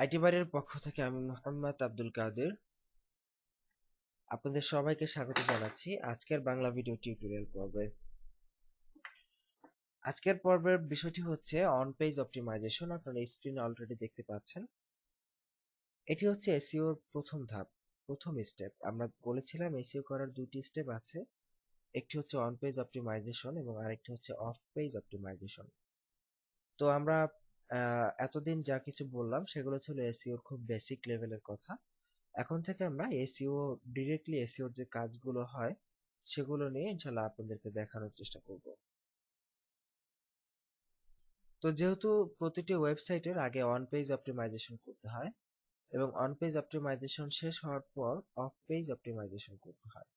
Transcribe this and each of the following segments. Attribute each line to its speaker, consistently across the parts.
Speaker 1: IT বাড়ির পক্ষ থেকে আমি মোহাম্মদ আব্দুল কাদের আপনাদের সবাইকে স্বাগত জানাচ্ছি আজকের বাংলা ভিডিও টিউটোরিয়াল পর্বে। আজকের পর্বের বিষয়টি হচ্ছে অন পেজ অপটিমাইজেশন। আপনারা স্ক্রিনে অলরেডি দেখতে পাচ্ছেন। এটি হচ্ছে এসইও এর প্রথম ধাপ, প্রথম স্টেপ। আমরা বলেছিলাম এসইও করার দুটি স্টেপ আছে, একটি হচ্ছে অন পেজ অপটিমাইজেশন এবং আরেকটি হচ্ছে অফ পেজ অপটিমাইজেশন। তো আমরা এতদিন যা কিছু বললাম সেগুলো ছিল এসইও এর খুব বেসিক লেভেলের কথা। এখন থেকে আমরা এসইও ডিরেক্টলি এসইওর যে কাজগুলো হয় সেগুলো নিয়ে ইনশাল্লাহ আপনাদেরকে দেখানোর চেষ্টা করব। তো যেহেতু প্রতিটি ওয়েবসাইটের আগে অন পেজ অপটিমাইজেশন করতে হয় এবং অন পেজ অপটিমাইজেশন শেষ হওয়ার পর অফ পেজ অপটিমাইজেশন করতে হয়।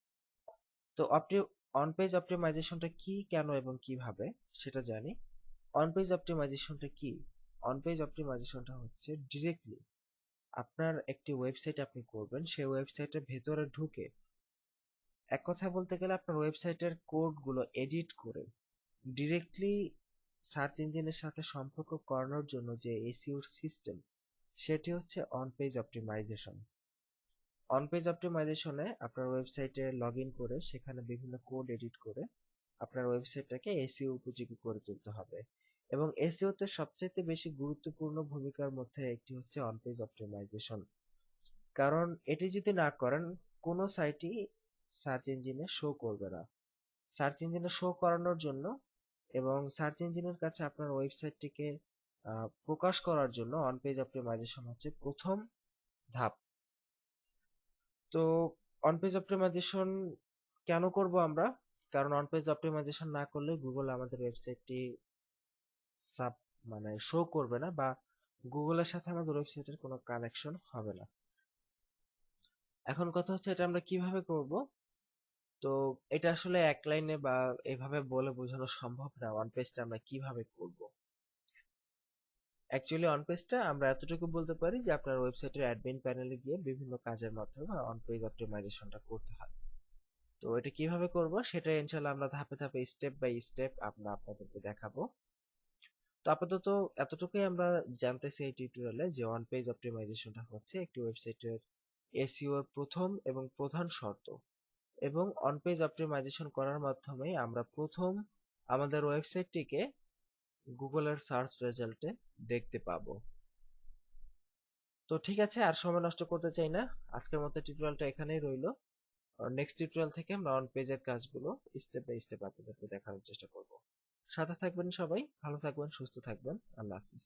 Speaker 1: তো অন পেজ অপটিমাইজেশনটা কি, কেন এবং কিভাবে সেটা জানি। অন পেজ অপটিমাইজেশনটা কি? অন পেজ অপটিমাইজেশনটা হচ্ছে ডিরেক্টলি আপনার একটি ওয়েবসাইট আপনি করবেন, সেই ওয়েবসাইটের ভেতরে ঢুকে এক কথায় বলতে গেলে আপনার ওয়েবসাইটের কোডগুলো এডিট করে ডিরেক্টলি সার্চ ইঞ্জিনের সাথে সম্পর্ক করানোর জন্য যে এসইও সিস্টেম, সেটি হচ্ছে on page optimization. On page অপটিমাইজেশনে আপনার ওয়েবসাইটে লগ ইন করে সেখানে বিভিন্ন কোড এডিট করে আপনার ওয়েবসাইটটাকে এসইও উপযোগী করে তুলতে হবে। এবং এসইও তে সবচাইতে বেশি গুরুত্বপূর্ণ ভূমিকার মধ্যে একটি হচ্ছে অন পেজ অপটিমাইজেশন। কারণ এটি যদি না করেন কোনো সাইটই সার্চ ইঞ্জিনে শো করবে না। সার্চ ইঞ্জিনে শো করানোর জন্য এবং সার্চ ইঞ্জিনের কাছে আপনার ওয়েবসাইটটিকে প্রকাশ করার জন্য অন পেজ অপটিমাইজেশন হচ্ছে প্রথম ধাপ। তো অন পেজ অপটিমাইজেশন কেন করব আমরা? কারণ অন পেজ অপটিমাইজেশন না করলে গুগল আমাদের ওয়েবসাইটটি সাব মানে শো করবে না, বা গুগলের সাথে আমাদের ওয়েবসাইটের কোনো কানেকশন হবে না। এখন কথা হচ্ছে এটা আমরা কিভাবে করব। তো এটা আসলে এক লাইনে বা এভাবে বলে বোঝানো সম্ভব না ওয়ান পেজটা আমরা কিভাবে করব। অ্যাকচুয়ালি অন পেজটা আমরা এতটুকু বলতে পারি যে আপনার ওয়েবসাইটের অ্যাডমিন প্যানেলে গিয়ে বিভিন্ন কাজের মাধ্যমে অন পেজ অপটিমাইজেশনটা করতে হয়। তো এটা কিভাবে করব সেটা ইনশাআল্লাহ আমরা ধাপে ধাপে স্টেপ বাই স্টেপ আমরা আপনাদেরকে দেখাবো। তো আপাতত এতটুকুই আমরা জানতেছি এই টিউটোরিয়ালে যে অন পেজ অপটিমাইজেশনটা হচ্ছে একটি ওয়েবসাইটের এসইও এর প্রথম এবং প্রধান শর্ত। এবং অন পেজ অপটিমাইজেশন করার মাধ্যমে আমরা প্রথম আমাদের ওয়েবসাইটটিকে গুগলের সার্চ রেজাল্টে দেখতে পাবো। তো ঠিক আছে, আর সময় নষ্ট করতে চাই না, আজকের মতো টিউটোরিয়ালটা এখানেই রইলো। নেক্সট টিউটোরিয়াল থেকে আমরা অন পেজের কাজগুলো স্টেপ বাই স্টেপ আপনাদেরকে দেখানোর চেষ্টা করব। সাথে থাকবেন সবাই, ভালো থাকবেন, সুস্থ থাকবেন। আল্লাহ হাফিজ।